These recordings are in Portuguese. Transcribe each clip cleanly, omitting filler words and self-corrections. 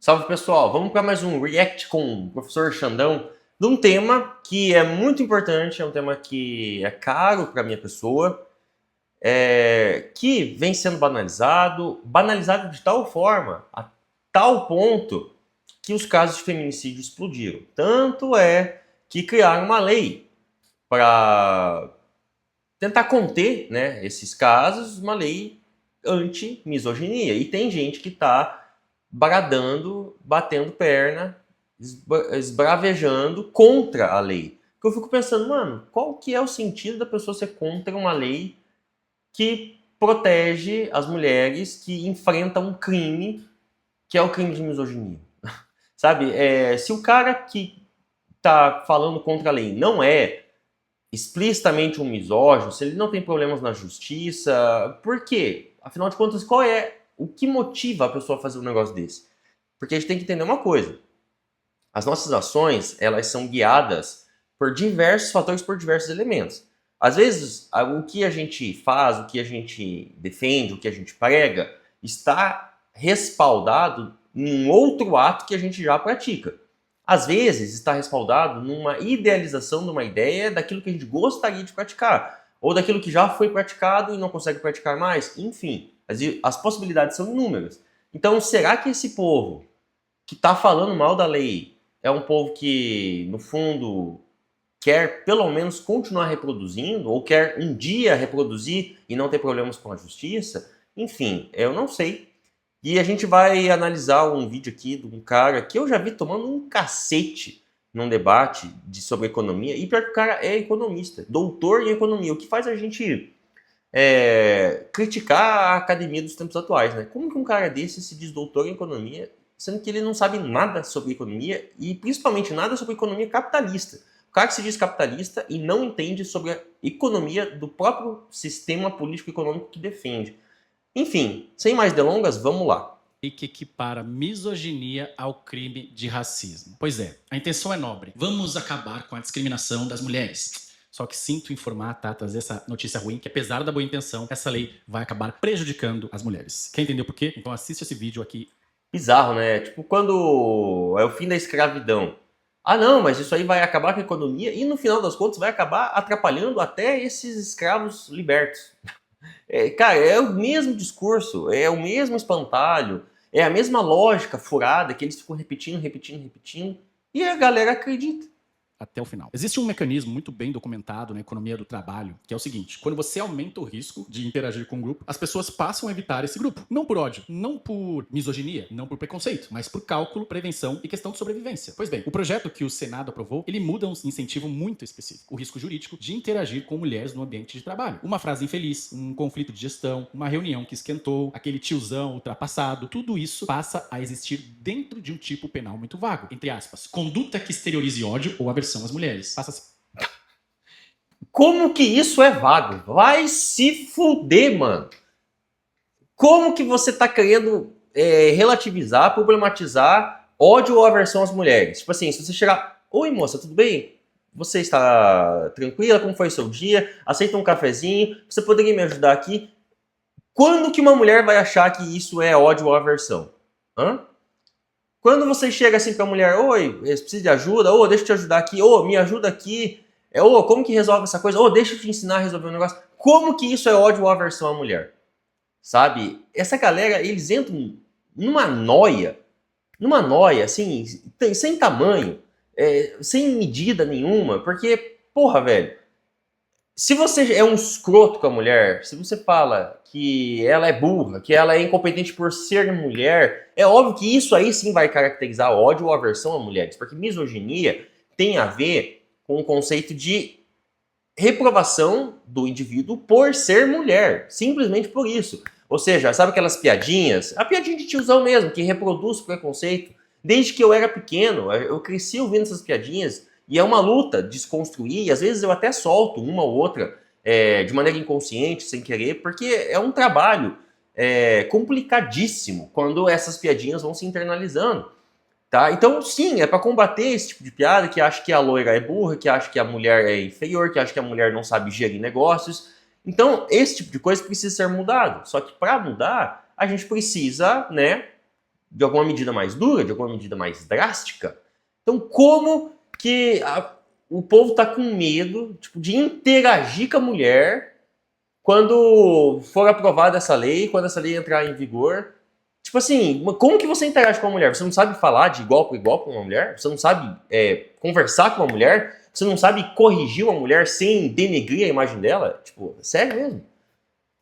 Salve pessoal, vamos para mais um React com o professor Xandão de um tema que é muito importante, é um tema que é caro para minha pessoa, que vem sendo banalizado de tal forma, a tal ponto que os casos de feminicídio explodiram. Tanto é que criaram uma lei para tentar conter, né, esses casos, uma lei anti-misoginia. E tem gente que está bradando, batendo perna, esbravejando contra a lei. Porque eu fico pensando, mano, qual que é o sentido da pessoa ser contra uma lei que protege as mulheres que enfrentam um crime, que é o crime de misoginia? Sabe, se o cara que tá falando contra a lei não é explicitamente um misógino, se ele não tem problemas na justiça, por quê? Afinal de contas, qual é o que motiva a pessoa a fazer um negócio desse? Porque a gente tem que entender uma coisa. As nossas ações, elas são guiadas por diversos fatores, por diversos elementos. Às vezes, o que a gente faz, o que a gente defende, o que a gente prega, está respaldado em um outro ato que a gente já pratica. Às vezes, está respaldado numa idealização de uma ideia daquilo que a gente gostaria de praticar, ou daquilo que já foi praticado e não consegue praticar mais. Enfim, as possibilidades são inúmeras. Então, será que esse povo que está falando mal da lei é um povo que, no fundo, quer pelo menos continuar reproduzindo, ou quer um dia reproduzir e não ter problemas com a justiça? Enfim, eu não sei. E a gente vai analisar um vídeo aqui de um cara que eu já vi tomando um cacete num debate sobre economia, e pior que o cara é economista, doutor em economia, o que faz a gente criticar a academia dos tempos atuais, né? Como que um cara desse se diz doutor em economia, sendo que ele não sabe nada sobre economia e principalmente nada sobre economia capitalista? O cara que se diz capitalista e não entende sobre a economia do próprio sistema político-econômico que defende. Enfim, sem mais delongas, vamos lá. E que equipara misoginia ao crime de racismo. Pois é, a intenção é nobre. Vamos acabar com a discriminação das mulheres. Só que sinto informar, tá, trazer essa notícia ruim, que apesar da boa intenção, essa lei vai acabar prejudicando as mulheres. Quer entender por quê? Então assiste esse vídeo aqui. Bizarro, né? Tipo, quando é o fim da escravidão. Ah, não, mas isso aí vai acabar com a economia e no final das contas vai acabar atrapalhando até esses escravos libertos. Cara, é o mesmo discurso, é o mesmo espantalho, é a mesma lógica furada que eles ficam repetindo, e a galera acredita. Até o final. Existe um mecanismo muito bem documentado na economia do trabalho, que é o seguinte: quando você aumenta o risco de interagir com um grupo, as pessoas passam a evitar esse grupo. Não por ódio, não por misoginia, não por preconceito, mas por cálculo, prevenção e questão de sobrevivência. Pois bem, o projeto que o Senado aprovou, ele muda um incentivo muito específico: o risco jurídico de interagir com mulheres no ambiente de trabalho. Uma frase infeliz, um conflito de gestão, uma reunião que esquentou, aquele tiozão ultrapassado, tudo isso passa a existir dentro de um tipo penal muito vago. Entre aspas, conduta que exteriorize ódio ou aversão às mulheres. Passa. Como que isso é vago? Vai se fuder, mano. Como que você tá querendo relativizar, problematizar ódio ou aversão às mulheres? Tipo assim, se você chegar, oi moça, tudo bem? Você está tranquila? Como foi seu dia? Aceita um cafezinho? Você poderia me ajudar aqui? Quando que uma mulher vai achar que isso é ódio ou aversão? Hã? Quando você chega assim pra mulher, oi, precisa de ajuda? Ô, deixa eu te ajudar aqui. Ô, me ajuda aqui. Ô, como que resolve essa coisa? Ô, deixa eu te ensinar a resolver um negócio. Como que isso é ódio ou aversão à mulher? Sabe? Essa galera, eles entram numa noia, assim, sem tamanho, sem medida nenhuma, porque, porra, velho, se você é um escroto com a mulher, se você fala que ela é burra, que ela é incompetente por ser mulher, é óbvio que isso aí sim vai caracterizar ódio ou aversão a mulheres, porque misoginia tem a ver com o conceito de reprovação do indivíduo por ser mulher, simplesmente por isso. Ou seja, sabe aquelas piadinhas? A piadinha de tiozão mesmo, que reproduz o preconceito. Desde que eu era pequeno, eu cresci ouvindo essas piadinhas e é uma luta desconstruir, e às vezes eu até solto uma ou outra de maneira inconsciente, sem querer, porque é um trabalho complicadíssimo quando essas piadinhas vão se internalizando. Tá? Então, sim, é para combater esse tipo de piada que acha que a loira é burra, que acha que a mulher é inferior, que acha que a mulher não sabe gerir negócios. Então, esse tipo de coisa precisa ser mudado. Só que para mudar, a gente precisa, né, de alguma medida mais dura, de alguma medida mais drástica. Então, como que o povo tá com medo, tipo, de interagir com a mulher quando for aprovada essa lei, quando essa lei entrar em vigor? Tipo assim, como que você interage com uma mulher? Você não sabe falar de igual para igual com uma mulher? Você não sabe conversar com uma mulher? Você não sabe corrigir uma mulher sem denegrir a imagem dela? Tipo, sério mesmo?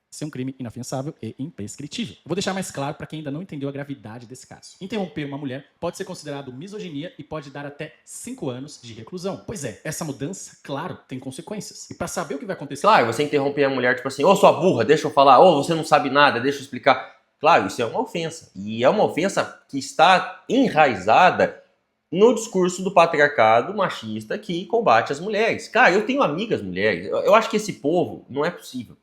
Ser um crime inafiançável e imprescritível. Eu vou deixar mais claro para quem ainda não entendeu a gravidade desse caso. Interromper uma mulher pode ser considerado misoginia e pode dar até 5 anos de reclusão. Pois é, essa mudança, claro, tem consequências. E para saber o que vai acontecer... Claro, você interromper a mulher, tipo assim, ô sua burra, deixa eu falar, ô você não sabe nada, deixa eu explicar. Claro, isso é uma ofensa. E é uma ofensa que está enraizada no discurso do patriarcado machista que combate as mulheres. Cara, eu tenho amigas mulheres. Eu acho que esse povo não é possível.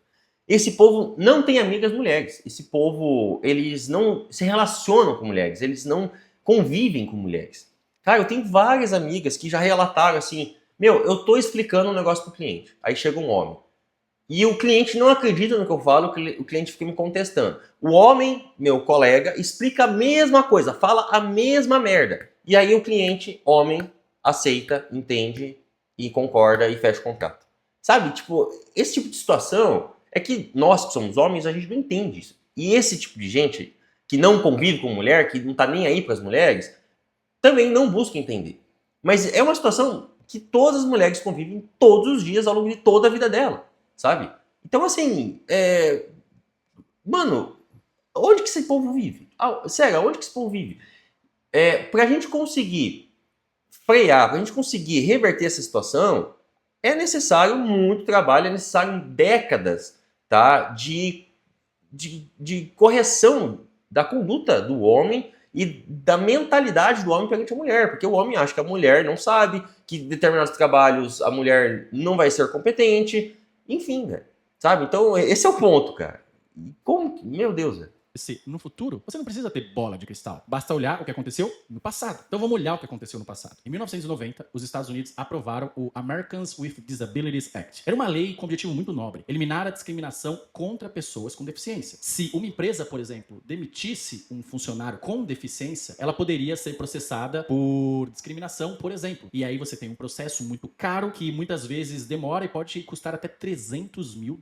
Esse povo não tem amigas mulheres. Esse povo, eles não se relacionam com mulheres. Eles não convivem com mulheres. Cara, eu tenho várias amigas que já relataram assim, meu, eu tô explicando um negócio pro cliente. Aí chega um homem. E o cliente não acredita no que eu falo, o cliente fica me contestando. O homem, meu colega, explica a mesma coisa, fala a mesma merda. E aí o cliente, homem, aceita, entende e concorda e fecha o contrato. Sabe, tipo, esse tipo de situação é que nós que somos homens, a gente não entende isso. E esse tipo de gente que não convive com mulher, que não tá nem aí para as mulheres, também não busca entender. Mas é uma situação que todas as mulheres convivem todos os dias ao longo de toda a vida dela, sabe? Então, assim, mano, onde que esse povo vive? Sério, onde que esse povo vive? Pra gente conseguir frear, pra gente conseguir reverter essa situação, é necessário muito trabalho, é necessário décadas, tá, de correção da conduta do homem e da mentalidade do homem perante a mulher, porque o homem acha que a mulher não sabe, que em determinados trabalhos a mulher não vai ser competente, enfim, né? Sabe? Então, esse é o ponto, cara. Como? Meu Deus, velho. No futuro, você não precisa ter bola de cristal. Basta olhar o que aconteceu no passado. Então vamos olhar o que aconteceu no passado. Em 1990, os Estados Unidos aprovaram o Americans with Disabilities Act. Era uma lei com objetivo muito nobre: eliminar a discriminação contra pessoas com deficiência. Se uma empresa, por exemplo, demitisse um funcionário com deficiência, ela poderia ser processada por discriminação, por exemplo. E aí você tem um processo muito caro que muitas vezes demora e pode custar até $300 mil.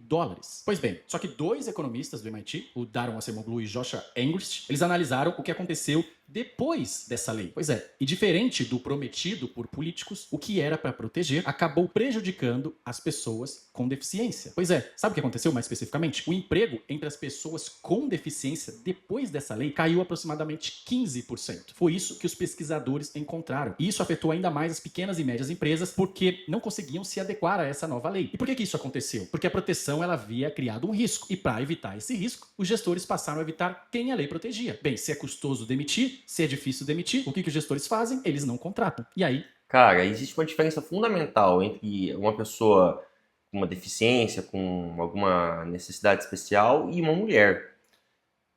Pois bem, só que 2 economistas do MIT, o Daron Acemoglu e Joshua Engrist, eles analisaram o que aconteceu depois dessa lei. Pois é, e diferente do prometido por políticos, o que era para proteger acabou prejudicando as pessoas com deficiência. Pois é, sabe o que aconteceu mais especificamente? O emprego entre as pessoas com deficiência depois dessa lei caiu aproximadamente 15%. Foi isso que os pesquisadores encontraram. E isso afetou ainda mais as pequenas e médias empresas porque não conseguiam se adequar a essa nova lei. E por que isso aconteceu? Porque a proteção ela havia criado um risco. E para evitar esse risco, os gestores passaram a evitar quem a lei protegia. Bem, se é custoso demitir, se é difícil demitir, o que os gestores fazem? Eles não contratam. E aí? Cara, existe uma diferença fundamental entre uma pessoa com uma deficiência, com alguma necessidade especial e uma mulher.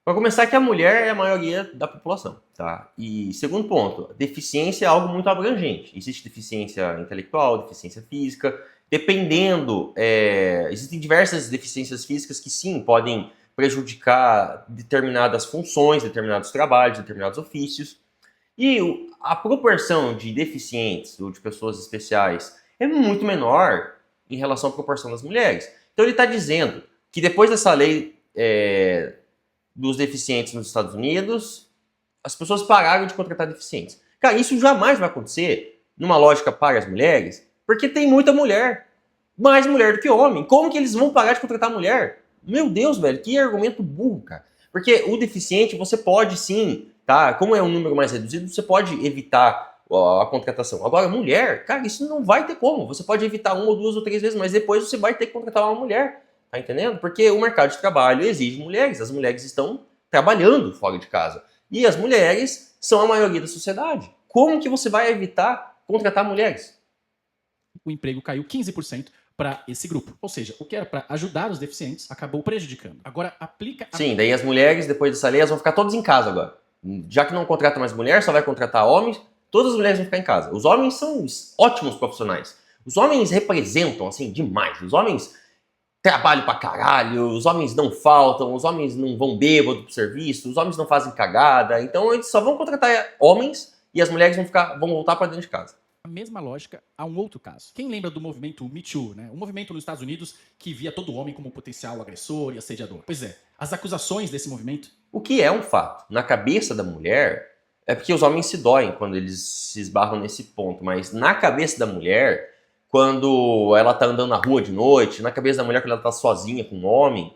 Para começar, que a mulher é a maioria da população, tá? E segundo ponto, deficiência é algo muito abrangente. Existe deficiência intelectual, deficiência física. Dependendo, existem diversas deficiências físicas que sim, podem prejudicar determinadas funções, determinados trabalhos, determinados ofícios. E a proporção de deficientes ou de pessoas especiais é muito menor em relação à proporção das mulheres. Então ele está dizendo que depois dessa lei dos deficientes nos Estados Unidos, as pessoas pararam de contratar deficientes. Cara, isso jamais vai acontecer numa lógica para as mulheres, porque tem muita mulher, mais mulher do que homem. Como que eles vão parar de contratar mulher? Meu Deus, velho, que argumento burro, cara. Porque o deficiente, você pode sim, tá? Como é um número mais reduzido, você pode evitar a contratação. Agora, mulher, cara, isso não vai ter como. Você pode evitar 1 ou 2 ou 3 vezes, mas depois você vai ter que contratar uma mulher. Tá entendendo? Porque o mercado de trabalho exige mulheres. As mulheres estão trabalhando fora de casa. E as mulheres são a maioria da sociedade. Como que você vai evitar contratar mulheres? O emprego caiu 15% para esse grupo. Ou seja, o que era para ajudar os deficientes acabou prejudicando. Agora, aplica... Sim, daí as mulheres, depois dessa lei, elas vão ficar todas em casa agora. Já que não contrata mais mulher, só vai contratar homens, todas as mulheres vão ficar em casa. Os homens são ótimos profissionais. Os homens representam, assim, demais. Os homens trabalho pra caralho, os homens não faltam, os homens não vão bêbado pro serviço, os homens não fazem cagada, então eles só vão contratar homens e as mulheres vão voltar pra dentro de casa. A mesma lógica a um outro caso. Quem lembra do movimento Me Too, né? Um movimento nos Estados Unidos que via todo homem como um potencial agressor e assediador. Pois é, as acusações desse movimento... O que é um fato. Na cabeça da mulher, é porque os homens se doem quando eles se esbarram nesse ponto, mas na cabeça da mulher, quando ela tá andando na rua de noite, na cabeça da mulher quando ela tá sozinha com um homem,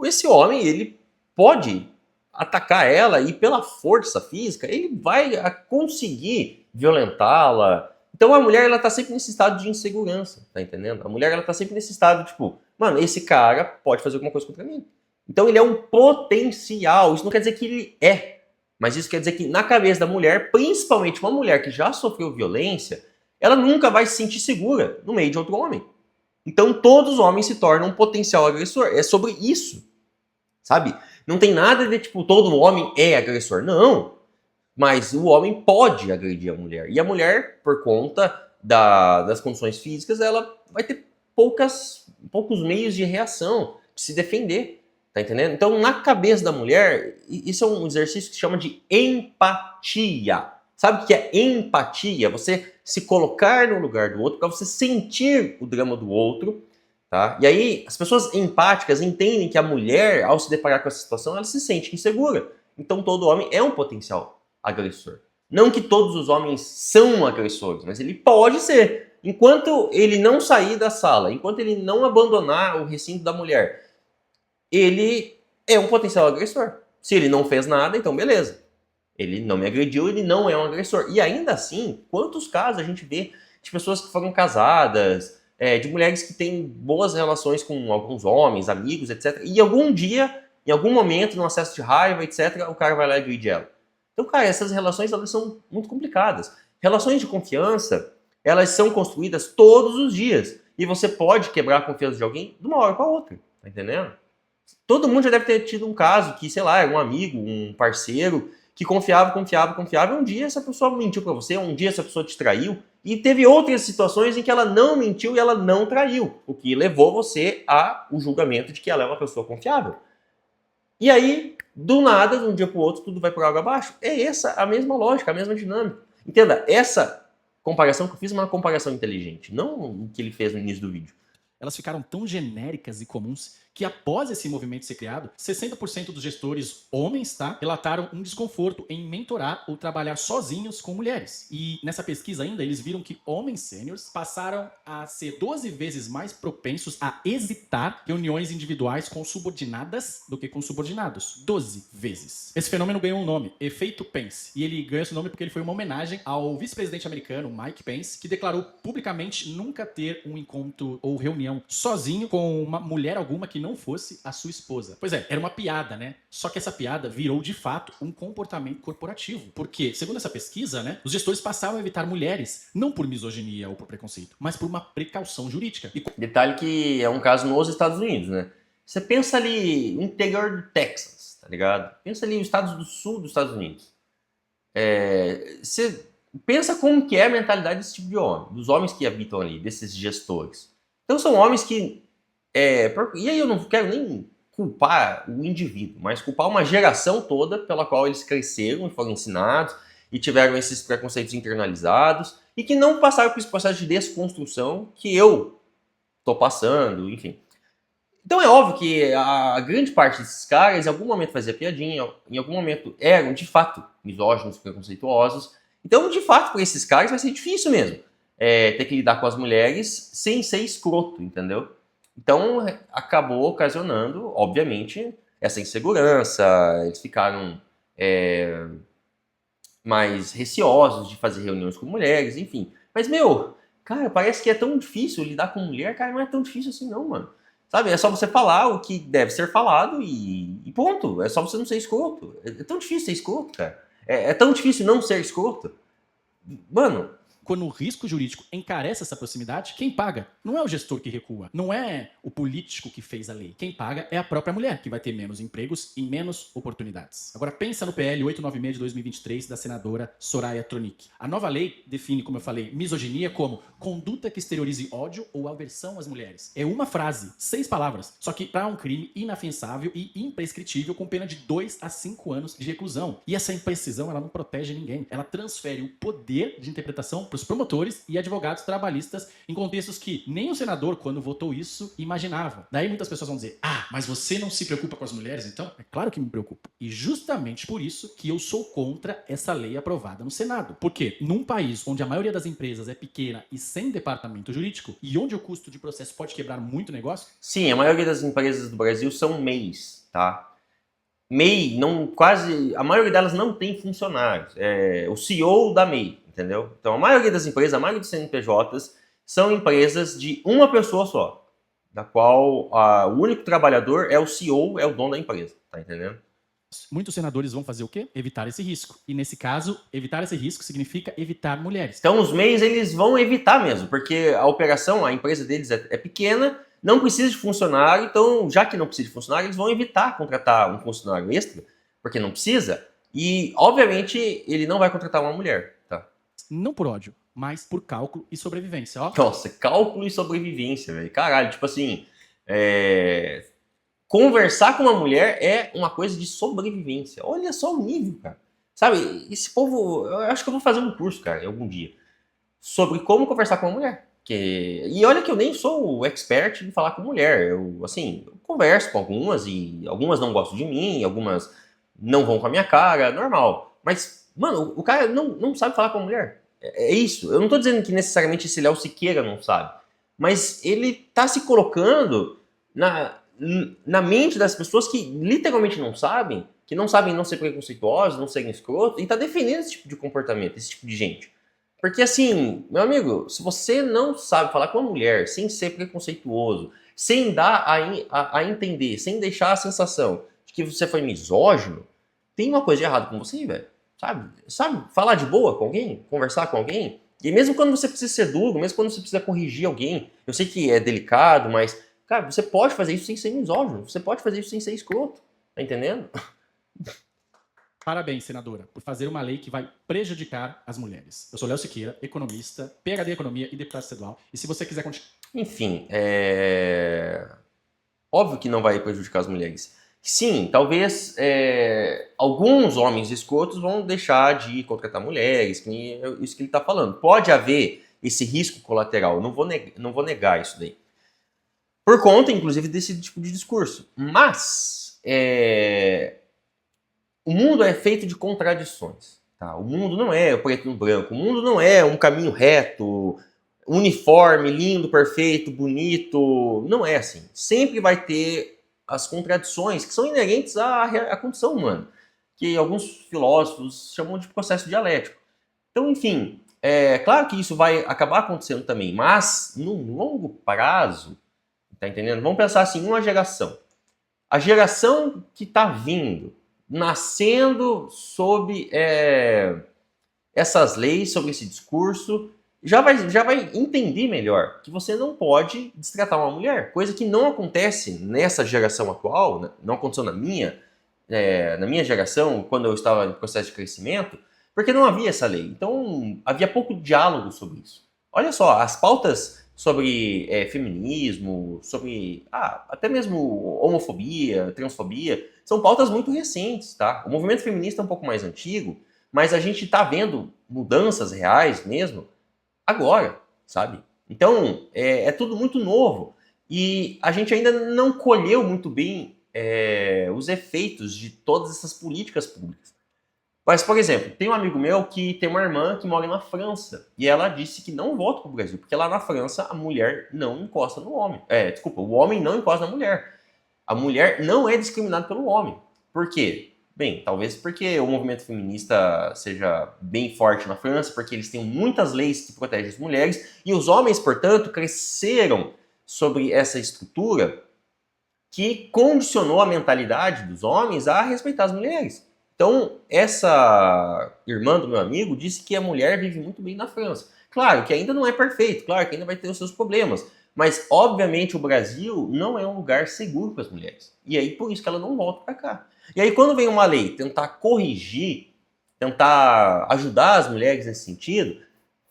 esse homem, ele pode atacar ela e pela força física, ele vai conseguir violentá-la. Então a mulher, ela tá sempre nesse estado de insegurança, tá entendendo? A mulher, ela tá sempre nesse estado, tipo, mano, esse cara pode fazer alguma coisa contra mim. Então ele é um potencial, isso não quer dizer que ele é, mas isso quer dizer que na cabeça da mulher, principalmente uma mulher que já sofreu violência, ela nunca vai se sentir segura no meio de outro homem. Então todos os homens se tornam um potencial agressor. É sobre isso, sabe? Não tem nada de tipo, todo homem é agressor. Não. Mas o homem pode agredir a mulher. E a mulher, por conta das condições físicas, ela vai ter poucos meios de reação, de se defender. Tá entendendo? Então, na cabeça da mulher, isso é um exercício que se chama de empatia. Sabe o que é empatia? Você se colocar no lugar do outro para você sentir o drama do outro. Tá? E aí, as pessoas empáticas entendem que a mulher, ao se deparar com essa situação, ela se sente insegura. Então, todo homem é um potencial agressor. Não que todos os homens são agressores, mas ele pode ser. Enquanto ele não sair da sala, enquanto ele não abandonar o recinto da mulher, ele é um potencial agressor. Se ele não fez nada, então beleza. Ele não me agrediu, ele não é um agressor. E ainda assim, quantos casos a gente vê de pessoas que foram casadas, de mulheres que têm boas relações com alguns homens, amigos, etc. E algum dia, em algum momento, num acesso de raiva, etc., o cara vai lá e agride ela. Então, cara, essas relações, elas são muito complicadas. Relações de confiança, elas são construídas todos os dias. E você pode quebrar a confiança de alguém de uma hora para outra. Tá entendendo? Todo mundo já deve ter tido um caso que, sei lá, era um amigo, um parceiro, que confiava, e um dia essa pessoa mentiu pra você, um dia essa pessoa te traiu, e teve outras situações em que ela não mentiu e ela não traiu, o que levou você ao julgamento de que ela é uma pessoa confiável. E aí, do nada, de um dia pro outro, tudo vai por água abaixo. É essa a mesma lógica, a mesma dinâmica. Entenda, essa comparação que eu fiz é uma comparação inteligente, não o que ele fez no início do vídeo. Elas ficaram tão genéricas e comuns que após esse movimento ser criado, 60% dos gestores homens, tá, relataram um desconforto em mentorar ou trabalhar sozinhos com mulheres. E nessa pesquisa ainda, eles viram que homens sêniores passaram a ser 12 vezes mais propensos a hesitar reuniões individuais com subordinadas do que com subordinados. 12 vezes. Esse fenômeno ganhou um nome, efeito Pence. E ele ganhou esse nome porque ele foi uma homenagem ao vice-presidente americano, Mike Pence, que declarou publicamente nunca ter um encontro ou reunião sozinho com uma mulher alguma que não fosse a sua esposa. Pois é, era uma piada, né? Só que essa piada virou, de fato, um comportamento corporativo. Porque, segundo essa pesquisa, né, os gestores passaram a evitar mulheres, não por misoginia ou por preconceito, mas por uma precaução jurídica. Detalhe que é um caso nos Estados Unidos, né? Você pensa ali no interior do Texas, tá ligado? Pensa ali nos estados do sul dos Estados Unidos. Você pensa como que é a mentalidade desse tipo de homem, dos homens que habitam ali, desses gestores. Então são homens que... e aí eu não quero nem culpar o indivíduo, mas culpar uma geração toda pela qual eles cresceram e foram ensinados e tiveram esses preconceitos internalizados e que não passaram por esse processo de desconstrução que eu tô passando, enfim. Então é óbvio que a grande parte desses caras em algum momento fazia piadinha, em algum momento eram de fato misóginos, preconceituosos. Então, de fato, para esses caras vai ser difícil mesmo ter que lidar com as mulheres sem ser escroto, entendeu? Então, acabou ocasionando, obviamente, essa insegurança, eles ficaram mais receosos de fazer reuniões com mulheres, enfim. Mas, meu, cara, parece que é tão difícil lidar com mulher, cara, não é tão difícil assim não, mano. Sabe, é só você falar o que deve ser falado e ponto. É só você não ser escroto. É tão difícil ser escroto, cara. É tão difícil não ser escroto. Mano, Quando o risco jurídico encarece essa proximidade, quem paga não é o gestor que recua, não é o político que fez a lei. Quem paga é a própria mulher, que vai ter menos empregos e menos oportunidades. Agora pensa no PL 896 de 2023 da senadora Soraya Tronic. A nova lei define, como eu falei, misoginia como conduta que exteriorize ódio ou aversão às mulheres. É uma frase, 6 palavras, só que para um crime inafiançável e imprescritível com pena de 2 a 5 anos de reclusão. E essa imprecisão, ela não protege ninguém. Ela transfere o poder de interpretação para os promotores e advogados trabalhistas em contextos que nem o senador, quando votou isso, imaginava. Daí muitas pessoas vão dizer, mas você não se preocupa com as mulheres, então? É claro que me preocupo. E justamente por isso que eu sou contra essa lei aprovada no Senado. Porque num país onde a maioria das empresas é pequena e sem departamento jurídico, e onde o custo de processo pode quebrar muito negócio... Sim, a maioria das empresas do Brasil são MEIs, tá? MEI, a maioria delas não tem funcionários. É o CEO da MEI, entendeu? Então, a maioria das empresas, a maioria dos CNPJs, são empresas de uma pessoa só, da qual o único trabalhador é o CEO, é o dono da empresa, tá entendendo? Muitos senadores vão fazer o quê? Evitar esse risco. E nesse caso, evitar esse risco significa evitar mulheres. Então, os MEIs, eles vão evitar mesmo, porque a empresa deles é pequena, não precisa de funcionário, então, já que não precisa de funcionário, eles vão evitar contratar um funcionário extra, porque não precisa, e, obviamente, ele não vai contratar uma mulher, tá? Não por ódio, mas por cálculo e sobrevivência, ó. Nossa, cálculo e sobrevivência, velho. Caralho, tipo assim, conversar com uma mulher é uma coisa de sobrevivência. Olha só o nível, cara. Sabe, esse povo, eu acho que eu vou fazer um curso, cara, algum dia, sobre como conversar com uma mulher. E olha que eu nem sou o expert em falar com mulher. Eu converso com algumas e algumas não gostam de mim, algumas não vão com a minha cara, normal. Mas, mano, o cara não sabe falar com a mulher. É isso. Eu não tô dizendo que necessariamente esse Léo Siqueira não sabe. Mas ele tá se colocando na mente das pessoas que literalmente não sabem, que não sabem não ser preconceituosos, não serem escrotos, e tá defendendo esse tipo de comportamento, esse tipo de gente. Porque assim, meu amigo, se você não sabe falar com uma mulher sem ser preconceituoso, sem dar a entender, sem deixar a sensação de que você foi misógino, tem uma coisa de errado com você, velho. Sabe? Falar de boa com alguém, conversar com alguém. E mesmo quando você precisa ser duro, mesmo quando você precisa corrigir alguém, eu sei que é delicado, mas, cara, você pode fazer isso sem ser misógino, você pode fazer isso sem ser escroto, tá entendendo? Parabéns, senadora, por fazer uma lei que vai prejudicar as mulheres. Eu sou Léo Siqueira, economista, PhD em Economia e deputado estadual. E se você quiser continuar... Enfim, óbvio que não vai prejudicar as mulheres. Sim, talvez alguns homens escrotos vão deixar de contratar mulheres, isso que ele está falando. Pode haver esse risco colateral, não vou negar isso daí. Por conta, inclusive, desse tipo de discurso. Mas o mundo é feito de contradições. Tá? O mundo não é o preto no branco, o mundo não é um caminho reto, uniforme, lindo, perfeito, bonito. Não é assim. Sempre vai ter as contradições que são inerentes à condição humana, que alguns filósofos chamam de processo dialético. Então, enfim, é claro que isso vai acabar acontecendo também, mas no longo prazo, tá entendendo? Vamos pensar assim, uma geração. A geração que está vindo, nascendo sob essas leis, sobre esse discurso, já vai entender melhor que você não pode destratar uma mulher, coisa que não acontece nessa geração atual, né? Não aconteceu na minha geração, quando eu estava em processo de crescimento, porque não havia essa lei. Então, havia pouco diálogo sobre isso. Olha só, as pautas sobre feminismo, sobre até mesmo homofobia, transfobia, são pautas muito recentes, tá? O movimento feminista é um pouco mais antigo, mas a gente está vendo mudanças reais mesmo agora, sabe? Então, é tudo muito novo. E a gente ainda não colheu muito bem os efeitos de todas essas políticas públicas. Mas, por exemplo, tem um amigo meu que tem uma irmã que mora na França. E ela disse que não volta para o Brasil, porque lá na França a mulher não encosta no homem. O homem não encosta na mulher. A mulher não é discriminada pelo homem. Por quê? Bem, talvez porque o movimento feminista seja bem forte na França, porque eles têm muitas leis que protegem as mulheres, e os homens, portanto, cresceram sobre essa estrutura que condicionou a mentalidade dos homens a respeitar as mulheres. Então, essa irmã do meu amigo disse que a mulher vive muito bem na França. Claro que ainda não é perfeito, claro que ainda vai ter os seus problemas, mas obviamente o Brasil não é um lugar seguro para as mulheres. E aí por isso que ela não volta para cá. E aí quando vem uma lei tentar corrigir, tentar ajudar as mulheres nesse sentido,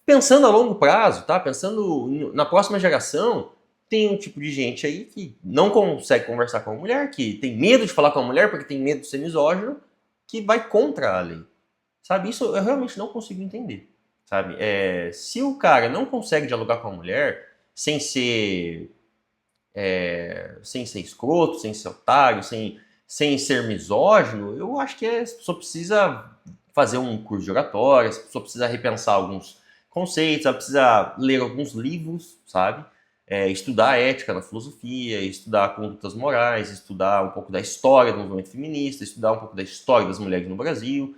pensando a longo prazo, tá? Pensando na próxima geração, tem um tipo de gente aí que não consegue conversar com a mulher, que tem medo de falar com a mulher porque tem medo de ser misógino, que vai contra a lei. Sabe? Isso eu realmente não consigo entender. Sabe? Se o cara não consegue dialogar com a mulher sem ser escroto, sem ser otário, sem ser misógino, eu acho que a pessoa precisa fazer um curso de oratória, a pessoa precisa repensar alguns conceitos, ela precisa ler alguns livros, sabe? Estudar ética na filosofia, estudar condutas morais, estudar um pouco da história do movimento feminista, estudar um pouco da história das mulheres no Brasil.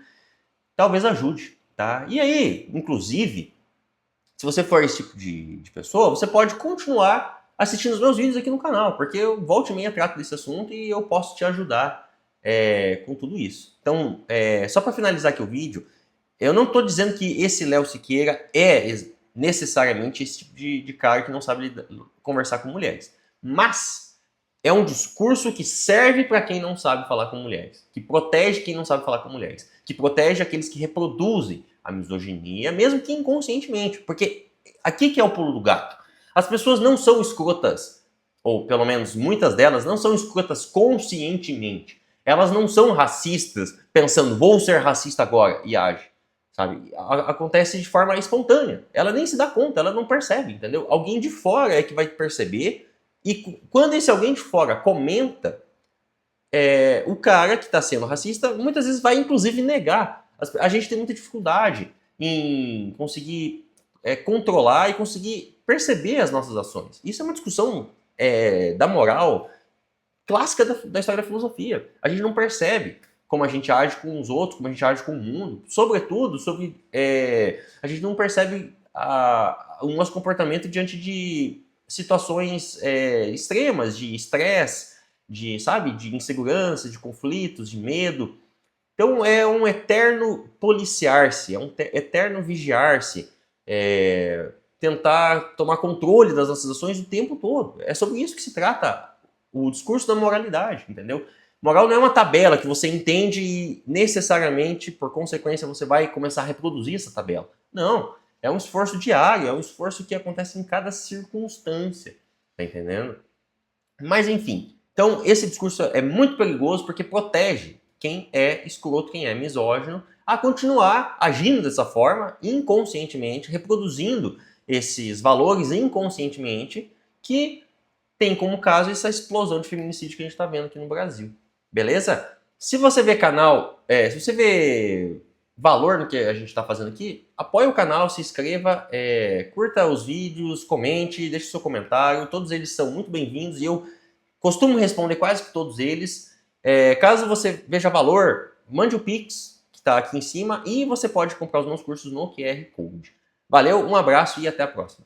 Talvez ajude, tá? E aí, inclusive, se você for esse tipo de pessoa, você pode continuar assistindo os meus vídeos aqui no canal, porque eu volta e meia trato desse assunto e eu posso te ajudar com tudo isso. Então, só para finalizar aqui o vídeo, eu não estou dizendo que esse Léo Siqueira é necessariamente esse tipo de cara que não sabe conversar com mulheres. Mas é um discurso que serve para quem não sabe falar com mulheres, que protege quem não sabe falar com mulheres, que protege aqueles que reproduzem a misoginia, mesmo que inconscientemente. Porque aqui que é o pulo do gato. As pessoas não são escrotas, ou pelo menos muitas delas não são escrotas conscientemente. Elas não são racistas pensando, vou ser racista agora, e age. Sabe? Acontece de forma espontânea. Ela nem se dá conta, ela não percebe, entendeu? Alguém de fora é que vai perceber, e quando esse alguém de fora comenta, o cara que está sendo racista muitas vezes vai inclusive negar. A gente tem muita dificuldade em conseguir controlar e conseguir perceber as nossas ações. Isso é uma discussão da moral clássica da história da filosofia. A gente não percebe como a gente age com os outros, como a gente age com o mundo. Sobretudo, a gente não percebe o nosso comportamento diante de situações extremas, de estresse, de insegurança, de conflitos, de medo. Então é um eterno policiar-se, é um eterno vigiar-se, tentar tomar controle das nossas ações o tempo todo. É sobre isso que se trata o discurso da moralidade, entendeu? Moral não é uma tabela que você entende e necessariamente, por consequência, você vai começar a reproduzir essa tabela. Não, é um esforço diário, é um esforço que acontece em cada circunstância, tá entendendo? Mas enfim, então esse discurso é muito perigoso porque protege quem é escroto, quem é misógino, a continuar agindo dessa forma, inconscientemente, reproduzindo esses valores inconscientemente, que tem como caso essa explosão de feminicídio que a gente está vendo aqui no Brasil. Beleza? Se você vê canal, se você vê valor no que a gente está fazendo aqui, apoie o canal, se inscreva, curta os vídeos, comente, deixe seu comentário. Todos eles são muito bem-vindos e eu costumo responder quase que todos eles. Caso você veja valor, mande o Pix, que está aqui em cima, e você pode comprar os meus cursos no QR Code. Valeu, um abraço e até a próxima.